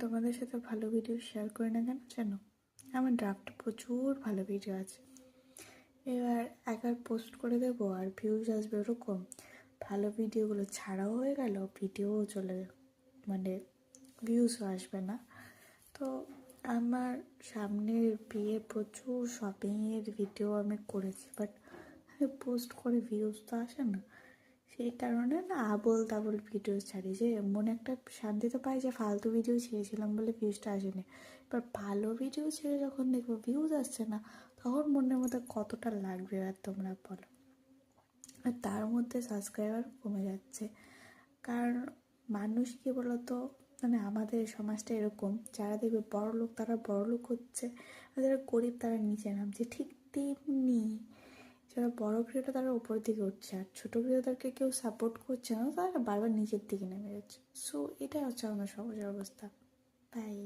তোমাদের সাথে ভালো ভিডিও শেয়ার করি না কেন জানো? আমার ড্রাফটে প্রচুর ভালো ভিডিও আছে, এবার একবার পোস্ট করে দেবো আর ভিউজ আসবে ওরকম। ভালো ভিডিওগুলো ছাড়াও হয়ে গেল, ভিডিওও চলে মানে ভিউজও আসবে না। তো আমার সামনের বিয়ে প্রচুর শপিংয়ের ভিডিও আমি করেছি, বাট আমি পোস্ট করে ভিউজ তো আসে না। সেই কারণে না আবোল তাবোল ভিডিও ছাড়ি, যে মনে একটা শান্তি তো পাই যে ফালতু ভিডিও ছেড়েছিলাম বলে ভিউজটা আসেনি। এবার ভালো ভিডিও ছেড়ে যখন দেখবো ভিউজ আসছে না, তখন মনের মধ্যে কতটা লাগবে আর তোমরা বলো। আর তার মধ্যে সাবস্ক্রাইবার কমে যাচ্ছে, কারণ মানুষ কী বলতো, মানে আমাদের সমাজটা এরকম, যারা দেখবে বড় লোক তারা বড় লোক হচ্ছে, আর যারা গরিব তারা নিচে নামছে। ঠিক তেমনি যারা বড় ক্রিয়েটার তারা উপরের দিকে উঠছে, আর ছোটো ক্রিয়েটারকে কেউ সাপোর্ট করছে না, তারা বারবার নিচের দিকে নেমে যাচ্ছে। সো এটা হচ্ছে আমার সমাজের অবস্থা। বাই।